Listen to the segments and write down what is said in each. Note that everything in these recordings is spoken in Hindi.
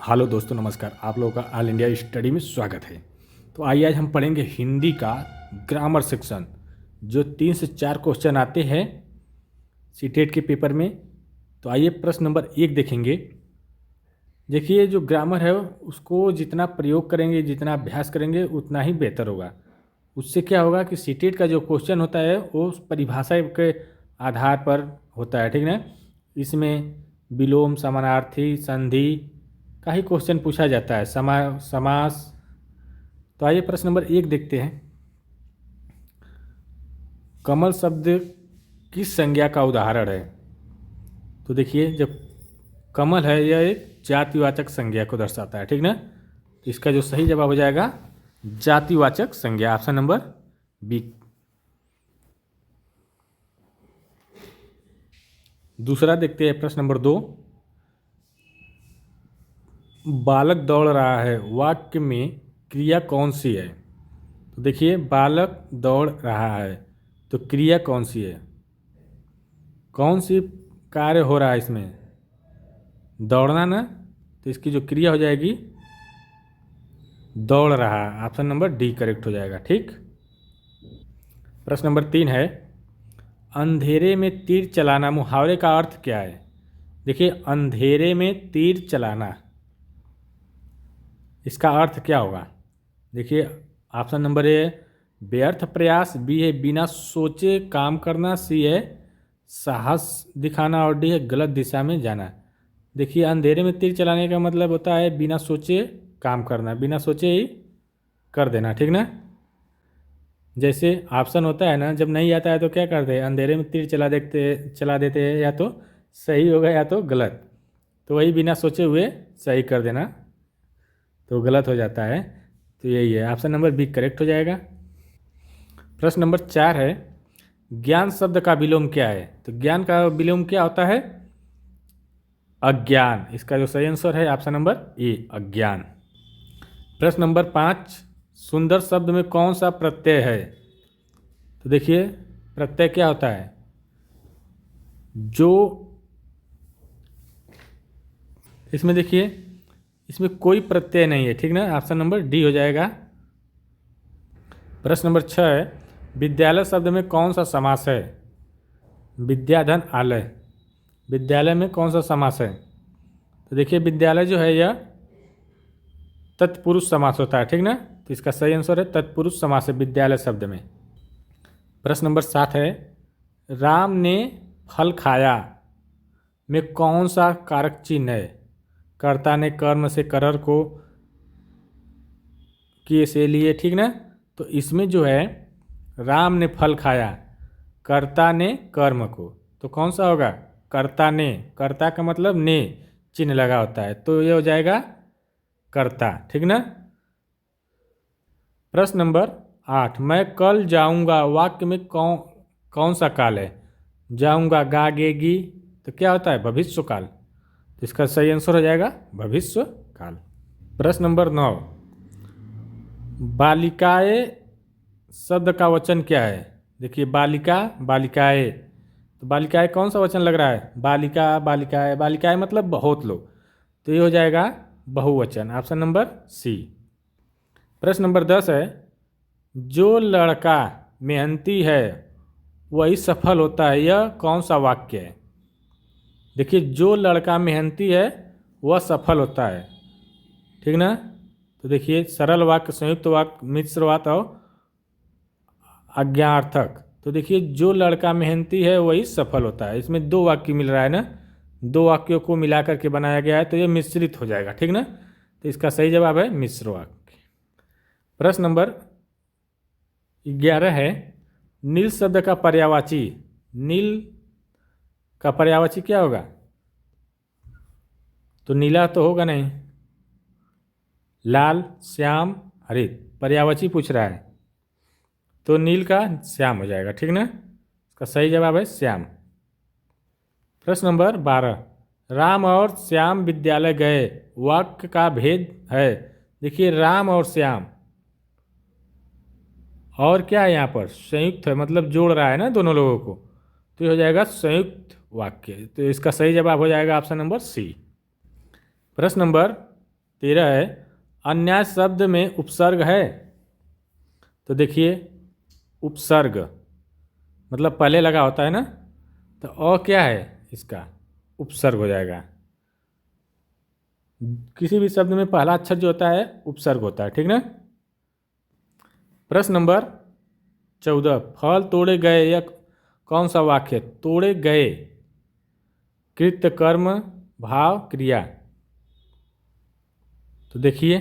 हेलो दोस्तों, नमस्कार। आप लोगों का ऑल इंडिया स्टडी में स्वागत है। तो आइए आज हम पढ़ेंगे हिंदी का ग्रामर सेक्शन, जो 3 से 4 क्वेश्चन आते हैं सीटेट के पेपर में। तो आइए प्रश्न नंबर 1 देखेंगे। देखिए, जो ग्रामर है उसको जितना प्रयोग करेंगे, जितना अभ्यास करेंगे, उतना ही बेहतर होगा। उससे क्या होगा कि सीटेट का जो क्वेश्चन होता है वो उस परिभाषा के आधार पर होता है, ठीक ना। इसमें विलोम, समानार्थी, संधि का ही क्वेश्चन पूछा जाता है, समास। तो आइए प्रश्न नंबर 1 देखते हैं। कमल शब्द किस संज्ञा का उदाहरण है? तो देखिए, जब कमल है यह एक जातिवाचक संज्ञा को दर्शाता है, ठीक ना। तो इसका जो सही जवाब हो जाएगा जातिवाचक संज्ञा, ऑप्शन नंबर बी। दूसरा देखते हैं, प्रश्न नंबर 2। बालक दौड़ रहा है, वाक्य में क्रिया कौन सी है? तो देखिए, बालक दौड़ रहा है तो क्रिया कौन सी है? कौन सी कार्य हो रहा है इसमें? दौड़ना ना। तो इसकी जो क्रिया हो जाएगी दौड़ रहा, ऑप्शन नंबर डी करेक्ट हो जाएगा, ठीक। प्रश्न नंबर 3 है, अंधेरे में तीर चलाना मुहावरे का अर्थ क्या है? देखिए, अंधेरे में तीर चलाना, इसका अर्थ क्या होगा? देखिए, ऑप्शन नंबर ए व्यर्थ प्रयास, बी है बिना सोचे काम करना, सी है साहस दिखाना, और डी है गलत दिशा में जाना। देखिए, अंधेरे में तीर चलाने का मतलब होता है बिना सोचे काम करना, बिना सोचे ही कर देना, ठीक ना। जैसे ऑप्शन होता है ना, जब नहीं आता है तो क्या करते हैं, अंधेरे में तीर चला देते हैं, या तो सही होगा या तो गलत। तो वही बिना सोचे हुए सही कर देना तो गलत हो जाता है। तो यही है, ऑप्शन नंबर बी करेक्ट हो जाएगा। प्रश्न नंबर 4 है, ज्ञान शब्द का विलोम क्या है? तो ज्ञान का विलोम क्या होता है? अज्ञान। इसका जो सही आंसर है ऑप्शन नंबर ए, अज्ञान। प्रश्न नंबर 5, सुंदर शब्द में कौन सा प्रत्यय है? तो देखिए, प्रत्यय क्या होता है? जो इसमें देखिए, इसमें कोई प्रत्यय नहीं है, ठीक ना, ऑप्शन नंबर डी हो जाएगा। प्रश्न नंबर 6 है, विद्यालय शब्द में कौन सा समास है? विद्याधन आलय, विद्यालय में कौन सा समास है? तो देखिए, विद्यालय जो है यह तत्पुरुष समास होता है, ठीक ना। तो इसका सही आंसर है तत्पुरुष समास है विद्यालय शब्द में। प्रश्न नंबर 7 है, राम ने फल खाया में कौन सा कारक चिन्ह है? कर्ता ने कर्म से करर को किए से लिए, ठीक ना। तो इसमें जो है राम ने फल खाया, कर्ता ने कर्म को, तो कौन सा होगा? कर्ता ने, कर्ता का मतलब ने चिन्ह लगा होता है, तो ये हो जाएगा कर्ता, ठीक ना। प्रश्न नंबर 8, मैं कल जाऊंगा वाक्य में कौन सा काल है? जाऊंगा, गागेगी, तो क्या होता है? भविष्य काल। तो इसका सही आंसर हो जाएगा भविष्य काल। प्रश्न नंबर 9, बालिकाए शब्द का वचन क्या है? देखिए, बालिका, बालिकाए, तो बालिकाए कौन सा वचन लग रहा है? बालिका, बालिकाए, बालिकाए मतलब बहुत लोग, तो ये हो जाएगा बहुवचन, ऑप्शन नंबर सी। प्रश्न नंबर 10 है, जो लड़का मेहनती है वही सफल होता है, यह कौन सा वाक्य है? देखिए, जो लड़का मेहनती है वह सफल होता है, ठीक ना। तो देखिए, सरल वाक्य, संयुक्त वाक्य, मिश्र वाक्य और आज्ञार्थक। तो देखिए, जो लड़का मेहनती है वही सफल होता है, इसमें 2 वाक्य मिल रहा है ना, 2 वाक्यों को मिला करके बनाया गया है, तो ये मिश्रित हो जाएगा, ठीक ना। तो इसका सही जवाब है मिश्र वाक्य। प्रश्न नंबर 11 है, नील शब्द का पर्यायवाची, नील का पर्यायवाची क्या होगा? तो नीला तो होगा नहीं, लाल, श्याम, हरित, पर्यायवाची पूछ रहा है, तो नील का श्याम हो जाएगा, ठीक ना। इसका सही जवाब है श्याम। प्रश्न नंबर 12, राम और श्याम विद्यालय गए, वाक्य का भेद है। देखिए, राम और श्याम, और क्या है यहाँ पर? संयुक्त है, मतलब जोड़ रहा है ना दोनों लोगों को, तो ये हो जाएगा संयुक्त वाक्य। तो इसका सही जवाब हो जाएगा ऑप्शन नंबर सी। प्रश्न नंबर 13 है, अन्याय शब्द में उपसर्ग है। तो देखिए उपसर्ग मतलब पहले लगा होता है ना, तो अ क्या है इसका उपसर्ग हो जाएगा। किसी भी शब्द में पहला अक्षर जो होता है उपसर्ग होता है, ठीक ना। प्रश्न नंबर 14, फल तोड़े गए, यह कौन सा वाक्य है? तोड़े गए, कृत्य कर्म भाव क्रिया। तो देखिए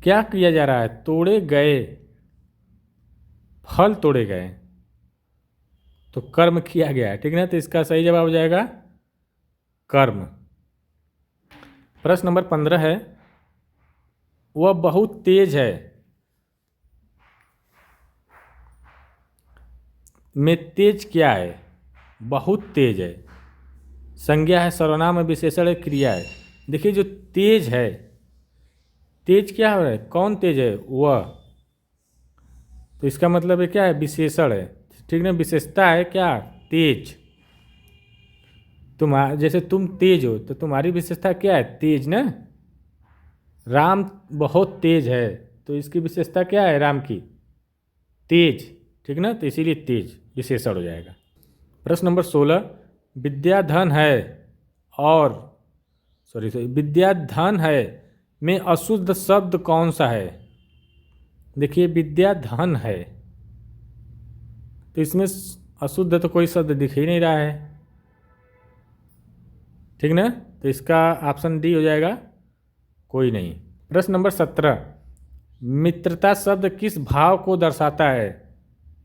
क्या किया जा रहा है, तोड़े गए, फल तोड़े गए, तो कर्म किया गया है, ठीक ना। तो इसका सही जवाब हो जाएगा कर्म। प्रश्न नंबर 15 है, वह बहुत तेज है में तेज क्या है? बहुत तेज है, संज्ञा है, सर्वनाम है, विशेषण है, क्रिया है। देखिए जो तेज है, तेज क्या हो रहा है, कौन तेज है? वह, तो इसका मतलब है क्या है, विशेषण है, ठीक ना। विशेषता है क्या, तेज। तुम जैसे तुम तेज हो तो तुम्हारी विशेषता क्या है, तेज ना। राम बहुत तेज है, तो इसकी विशेषता क्या है राम की, तेज, ठीक ना। तो इसीलिए तेज विशेषण हो जाएगा। प्रश्न नंबर 16, विद्या धन है और सॉरी विद्या धन है में अशुद्ध शब्द कौन सा है? देखिए विद्या धन है, तो इसमें अशुद्ध तो कोई शब्द दिख ही नहीं रहा है, ठीक ना। तो इसका ऑप्शन डी हो जाएगा, कोई नहीं। प्रश्न नंबर 17, मित्रता शब्द किस भाव को दर्शाता है?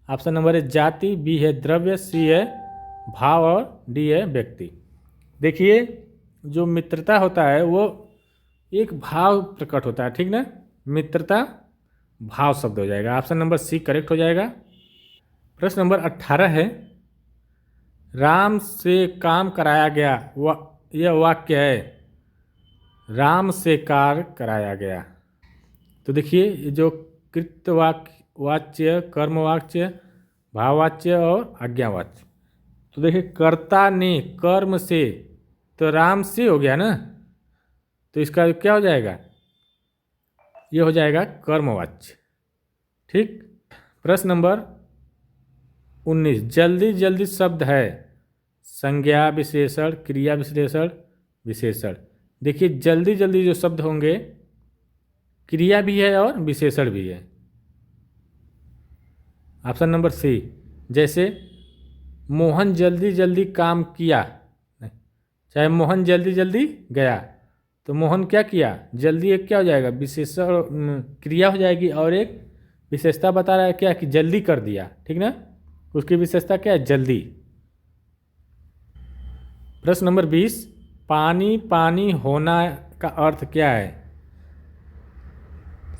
ऑप्शन नंबर है जाति, बी है द्रव्य, सी है भाव और डी है व्यक्ति। देखिए जो मित्रता होता है वो एक भाव प्रकट होता है, ठीक ना। मित्रता भाव शब्द हो जाएगा, ऑप्शन नंबर सी करेक्ट हो जाएगा। प्रश्न नंबर 18 है, राम से काम कराया गया, यह वाक्य है, राम से कार्य कराया गया। तो देखिए ये जो कृत्य वाच्य, कर्मवाच्य, भाववाच्य और आज्ञावाच्य। तो देखिए कर्ता ने कर्म से, तो राम से हो गया ना, तो इसका क्या हो जाएगा, ये हो जाएगा कर्मवाच्य, ठीक। प्रश्न नंबर 19, जल्दी जल्दी शब्द है, संज्ञा विशेषण, क्रिया विशेषण, विशेषण। देखिए जल्दी जल्दी जो शब्द होंगे क्रिया भी है और विशेषण भी है, ऑप्शन नंबर सी। जैसे मोहन जल्दी जल्दी काम किया, चाहे मोहन जल्दी जल्दी गया, तो मोहन क्या किया, जल्दी, एक क्या हो जाएगा विशेषण, क्रिया हो जाएगी, और एक विशेषता बता रहा है क्या कि जल्दी कर दिया, ठीक ना। उसकी विशेषता क्या है, जल्दी। प्रश्न नंबर 20, पानी पानी होना का अर्थ क्या है?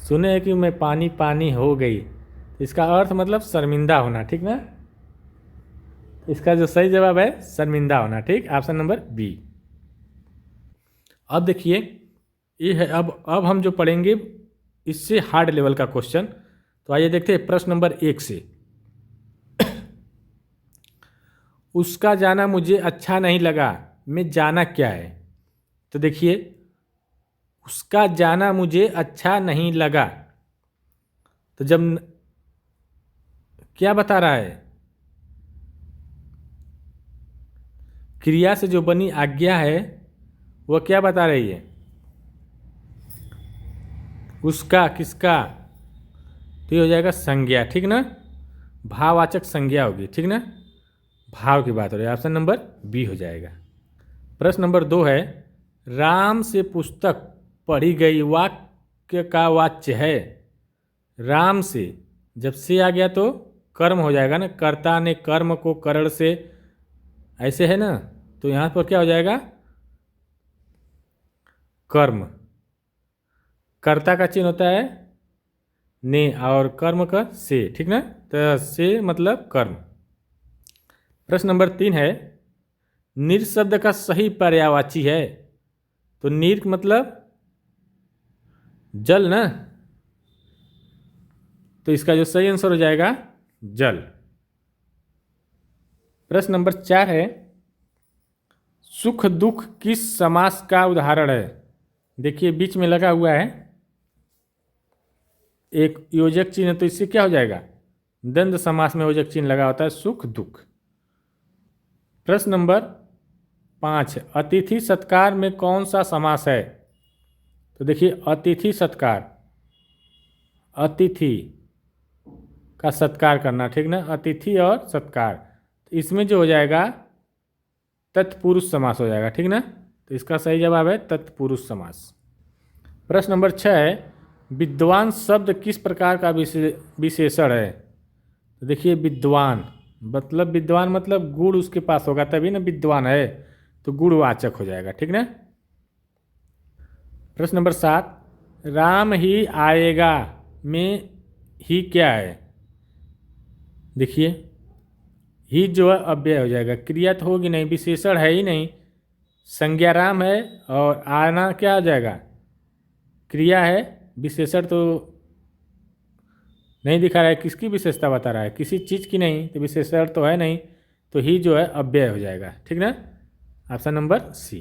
सुने कि मैं पानी पानी हो गई, इसका अर्थ मतलब शर्मिंदा होना, ठीक ना। इसका जो सही जवाब है शर्मिंदा होना, ठीक, ऑप्शन नंबर बी। अब देखिए ये है, अब हम जो पढ़ेंगे इससे हार्ड लेवल का क्वेश्चन। तो आइए देखते हैं प्रश्न नंबर 1 से। उसका जाना मुझे अच्छा नहीं लगा में जाना क्या है? तो देखिए उसका जाना मुझे अच्छा नहीं लगा, तो जब क्या बता रहा है, क्रिया से जो बनी आज्ञा है वह क्या बता रही है, उसका, किसका, तो ये हो जाएगा संज्ञा, ठीक ना। भाववाचक संज्ञा होगी, ठीक ना, भाव की बात हो रही है, ऑप्शन नंबर बी हो जाएगा। प्रश्न नंबर 2 है, राम से पुस्तक पढ़ी गई वाक्य का वाच्य है। राम से, जब से आ गया तो कर्म हो जाएगा ना, कर्ता ने कर्म को करण से, ऐसे है ना, तो यहाँ पर क्या हो जाएगा कर्म। कर्ता का चिन्ह होता है ने और कर्म का से, ठीक ना, तो से मतलब कर्म। प्रश्न नंबर 3 है, निर शब्द का सही पर्यायवाची है। तो नीर मतलब जल ना, तो इसका जो सही आंसर हो जाएगा जल। प्रश्न नंबर 4 है, सुख दुख किस समास का उदाहरण है? देखिए बीच में लगा हुआ है एक योजक चिन्ह, तो इससे क्या हो जाएगा, द्वंद्व समास में योजक चिन्ह लगा होता है सुख दुख। प्रश्न नंबर 5, अतिथि सत्कार में कौन सा समास है? तो देखिए अतिथि सत्कार, अतिथि का सत्कार करना, ठीक ना, अतिथि और सत्कार, तो इसमें जो हो जाएगा तत्पुरुष समास हो जाएगा, ठीक ना। तो इसका सही जवाब है तत्पुरुष समास। प्रश्न नंबर 6 है, विद्वान शब्द किस प्रकार का विशेषण है? तो देखिए विद्वान मतलब गुण उसके पास होगा तभी ना विद्वान है, तो गुणवाचक हो जाएगा, ठीक ना। प्रश्न नंबर 7, राम ही आएगा में ही क्या है? देखिए ही जो है अव्यय हो जाएगा, क्रिया तो होगी नहीं, विशेषण है ही नहीं, संज्ञा राम है और आना क्या हो जाएगा, क्रिया है, विशेषण तो नहीं दिखा रहा है, किसकी विशेषता बता रहा है, किसी चीज़ की नहीं, तो विशेषण तो है नहीं, तो ही जो है अव्यय हो जाएगा, ठीक ना। Option number C.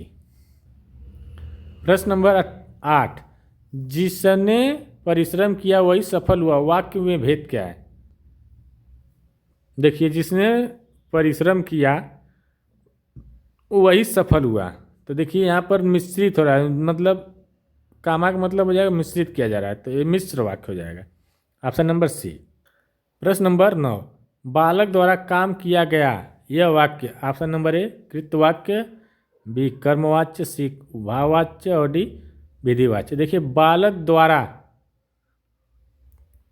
प्रश्न नंबर 8, जिसने परिश्रम किया वही सफल हुआ, वाक्य में भेद क्या है? देखिए जिसने परिश्रम किया वही सफल हुआ, तो देखिए यहाँ पर मिश्रित हो रहा है, मतलब कामा का मतलब हो जाएगा मिश्रित किया जा रहा है, तो ये मिश्र वाक्य हो जाएगा, ऑप्शन नंबर सी। प्रश्न नंबर 9, बालक द्वारा काम किया गया यह वाक्य, ऑप्शन नंबर ए कृतवाक्य, बी कर्मवाच्य, सी भाववाच्य और डी विधिवाच्य। देखिए बालक द्वारा,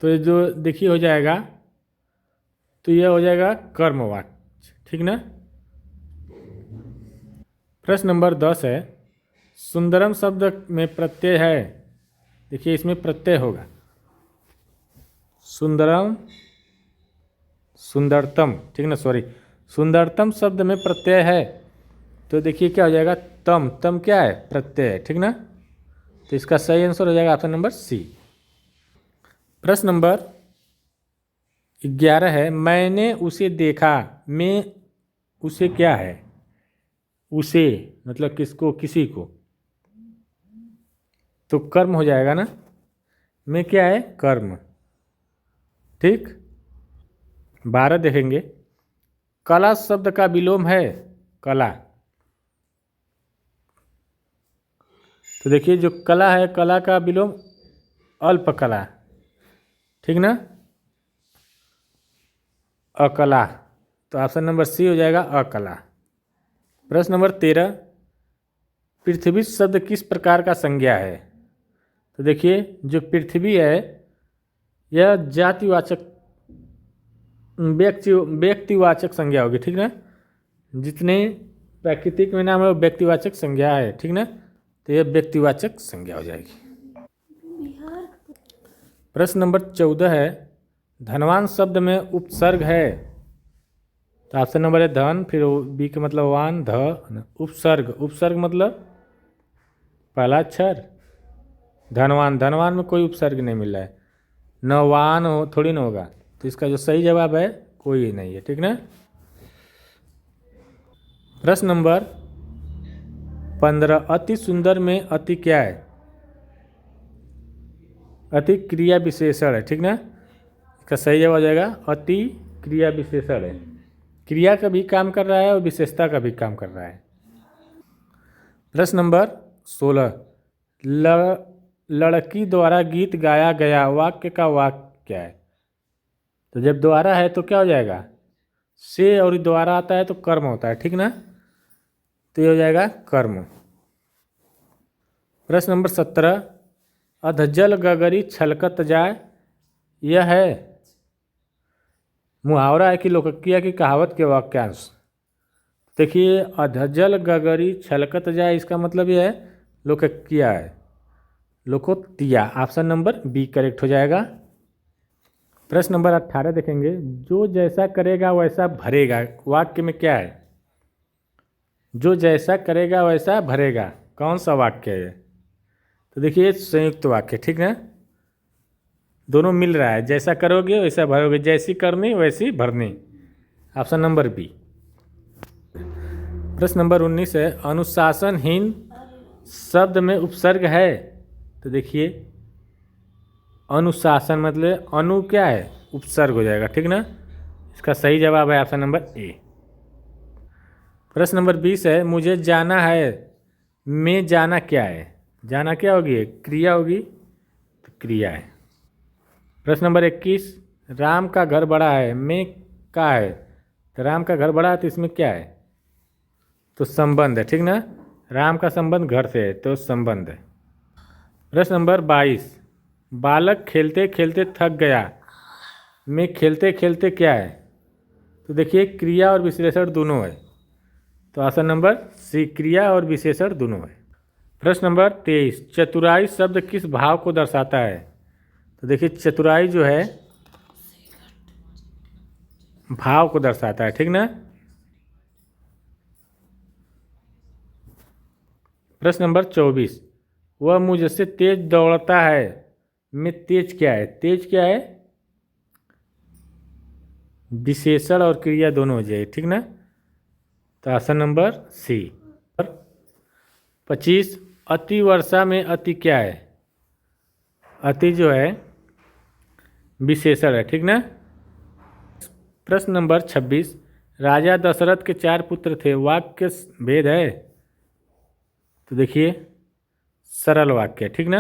तो ये जो देखिए हो जाएगा, तो यह हो जाएगा कर्मवाच्य, ठीक ना। प्रश्न नंबर 10 है, सुंदरम शब्द में प्रत्यय है, देखिए इसमें प्रत्यय होगा, सुंदरम सुंदरतम, ठीक ना, सॉरी सुंदरतम शब्द में प्रत्यय है, तो देखिए क्या हो जाएगा, तम क्या है, प्रत्यय है, ठीक ना। तो इसका सही आंसर हो जाएगा ऑप्शन नंबर सी। प्रश्न नंबर 11 है, मैंने उसे देखा में उसे क्या है? उसे मतलब किसको, किसी को, तो कर्म हो जाएगा ना, में क्या है, कर्म, ठीक। 12 देखेंगे, कला शब्द का विलोम है कला, तो देखिए जो कला है, कला का विलोम अल्प कला, ठीक ना, अकला, तो ऑप्शन नंबर सी हो जाएगा अकला। प्रश्न नंबर 13, पृथ्वी शब्द किस प्रकार का संज्ञा है? तो देखिए जो पृथ्वी है यह जातिवाचक व्यक्तिवाचक संज्ञा होगी, ठीक ना, जितने प्राकृतिक में नाम है वो व्यक्तिवाचक संज्ञा है, ठीक ना, तो यह व्यक्तिवाचक संज्ञा हो जाएगी। प्रश्न नंबर 14 है, धनवान शब्द में उपसर्ग है, तो ऑप्शन नंबर है धन, फिर बी का मतलब वान, ध, उपसर्ग मतलब पहला अक्षर, धनवान में कोई उपसर्ग नहीं मिल रहा है, न वान हो थोड़ी ना होगा, तो इसका जो सही जवाब है कोई नहीं है, ठीक ना। प्रश्न नंबर 15, अति सुंदर में अति क्या है? अति क्रिया विशेषण है, ठीक ना, इसका सही जवाब हो जाएगा अति क्रिया विशेषण है, क्रिया का भी काम कर रहा है और विशेषता का भी काम कर रहा है। प्रश्न नंबर 16, लड़की द्वारा गीत गाया गया, वाक्य का वाक्य क्या है? तो जब द्वारा है तो क्या हो जाएगा, से और द्वारा आता है तो कर्म होता है, ठीक ना, तो ये हो जाएगा कर्म। प्रश्न नंबर 17, अधजल गगरी छलकत जाए, यह है मुहावरा है कि लोकक्रिया की कहावत के वाक्यांश? देखिए अधजल गगरी छलकत जाए, इसका मतलब यह है लोकक्रिया है, लोकोक्तिया, ऑप्शन नंबर बी करेक्ट हो जाएगा। प्रश्न नंबर 18 देखेंगे, जो जैसा करेगा वैसा भरेगा, वाक्य में क्या है? जो जैसा करेगा वैसा भरेगा, कौन सा वाक्य है? तो देखिए संयुक्त वाक्य, ठीक है, दोनों मिल रहा है, जैसा करोगे वैसा भरोगे, जैसी करनी वैसी भरनी, ऑप्शन नंबर बी। प्रश्न नंबर 19 है, अनुशासनहीन शब्द में उपसर्ग है तो देखिए अनुशासन, मतलब अनु क्या है, उपसर्ग हो जाएगा, ठीक ना। इसका सही जवाब है ऑप्शन नंबर ए। प्रश्न नंबर 20 है, मुझे जाना है में जाना क्या है। जाना क्या होगी, क्रिया होगी, तो क्रिया है। प्रश्न नंबर 21, राम का घर बड़ा है में का है, तो राम का घर बड़ा है तो इसमें क्या है, तो संबंध है, ठीक ना। राम का संबंध घर से है तो संबंध है। प्रश्न नंबर 22, बालक खेलते खेलते थक गया में खेलते खेलते क्या है, तो देखिए क्रिया और विशेषण दोनों है, तो ऑप्शन नंबर सी, क्रिया और विशेषण दोनों है। प्रश्न नंबर 23, चतुराई शब्द किस भाव को दर्शाता है, तो देखिए चतुराई जो है भाव को दर्शाता है, ठीक ना। प्रश्न नंबर 24, वह मुझसे तेज दौड़ता है में तेज क्या है, तेज क्या है, विशेषण और क्रिया दोनों हो जाए, ठीक ना, तो ऑप्शन नंबर सी। 25, अति वर्षा में अति क्या है, अति जो है विशेषण है, ठीक ना। प्रश्न नंबर 26, राजा दशरथ के 4 पुत्र थे, वाक्य भेद है, तो देखिए सरल वाक्य, ठीक ना,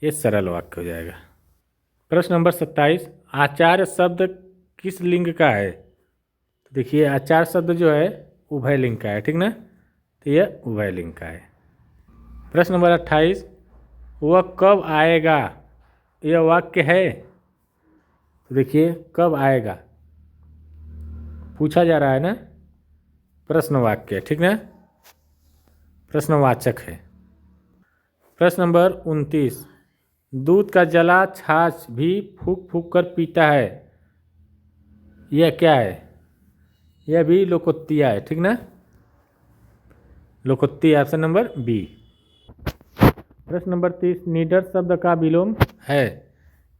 ये सरल वाक्य हो जाएगा। प्रश्न नंबर 27, आचार्य शब्द किस लिंग का है, तो देखिए आचार्य शब्द जो है उभय लिंग का है, ठीक ना, तो यह उभय लिंग का है। प्रश्न नंबर 28, वह कब आएगा, यह वाक्य है, तो देखिए कब आएगा पूछा जा रहा है ना, प्रश्न वाक्य, ठीक ना, प्रश्नवाचक है। प्रश्न नंबर 29, दूध का जला छाछ भी फूक फूक कर पीता है, यह क्या है, यह भी लोकोक्तिया है, ठीक ना, लोकोक्ति, ऑप्शन नंबर बी। प्रश्न नंबर 30, निडर शब्द का विलोम है,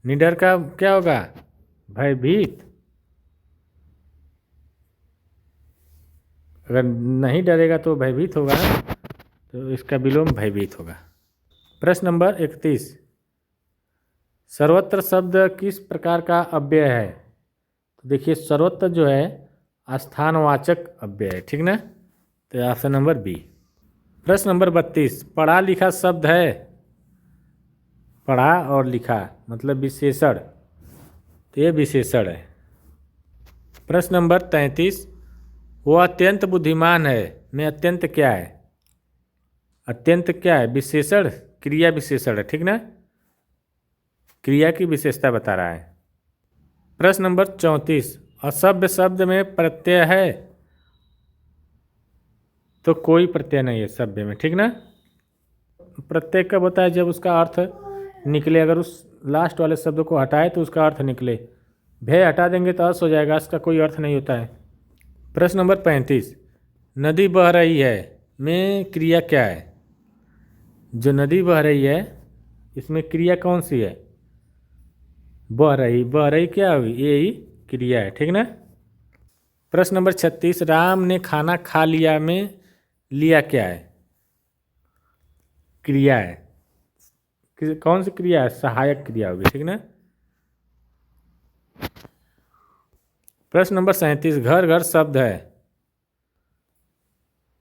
निडर का क्या होगा, भयभीत, अगर नहीं डरेगा तो भयभीत होगा, तो इसका विलोम भयभीत होगा। प्रश्न नंबर 31, सर्वत्र शब्द किस प्रकार का अव्यय है, तो देखिए सर्वत्र जो है स्थानवाचक अव्यय है, ठीक ना, तो ऑप्शन नंबर बी। प्रश्न नंबर 32, पढ़ा लिखा शब्द है, पढ़ा और लिखा मतलब विशेषण, तो ये विशेषण है। प्रश्न नंबर 33, वह अत्यंत बुद्धिमान है में अत्यंत क्या है, अत्यंत क्या है, विशेषण, क्रिया विशेषण है, ठीक ना, क्रिया की विशेषता बता रहा है। प्रश्न नंबर 34, असभ्य शब्द में प्रत्यय है, तो कोई प्रत्यय नहीं है सभ्य में, ठीक ना। प्रत्यय कब होता है, जब उसका अर्थ निकले, अगर उस लास्ट वाले शब्द को हटाए तो उसका अर्थ निकले, भय हटा देंगे तो अर्थ हो जाएगा, इसका कोई अर्थ नहीं होता है। प्रश्न नंबर 35, नदी बह रही है में क्रिया क्या है, जो नदी बह रही है इसमें क्रिया कौन सी है, बह रही क्या होगी, ये ही क्रिया है, ठीक ना। प्रश्न नंबर 36, राम ने खाना खा लिया में लिया क्या है, क्रिया है, कौन सी क्रिया है, सहायक क्रिया होगी, ठीक ना। प्रश्न नंबर 37, घर घर शब्द है,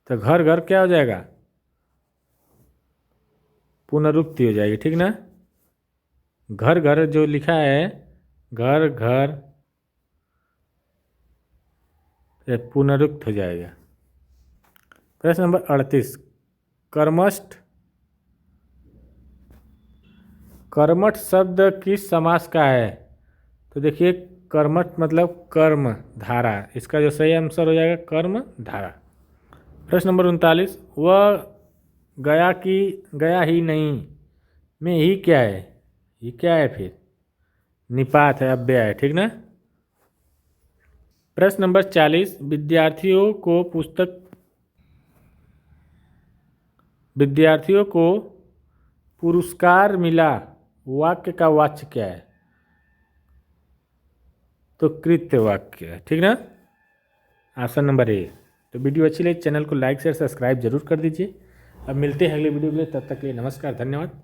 तो घर घर क्या हो जाएगा, पुनरुक्ति हो जाएगी, ठीक ना। घर घर जो लिखा है घर घर, ये पुनरुक्त हो जाएगा। प्रश्न नंबर 38, कर्मठ, कर्मठ शब्द किस समास का है, तो देखिए कर्मठ मतलब कर्म धारा, इसका जो सही आंसर हो जाएगा कर्म धारा। प्रश्न नंबर 39, वह गया ही नहीं में ही क्या है, ये क्या है फिर, निपात है, अव्यय है, ठीक ना। प्रश्न नंबर 40, विद्यार्थियों को पुरस्कार मिला, वाक्य का वाच्य क्या है, तो कृत्य वाक्य है, ठीक ना, ऑप्शन नंबर ए। तो वीडियो अच्छी लगी चैनल को लाइक शेयर सब्सक्राइब जरूर कर दीजिए। अब मिलते हैं अगले वीडियो के लिए, तब तक के लिए नमस्कार, धन्यवाद।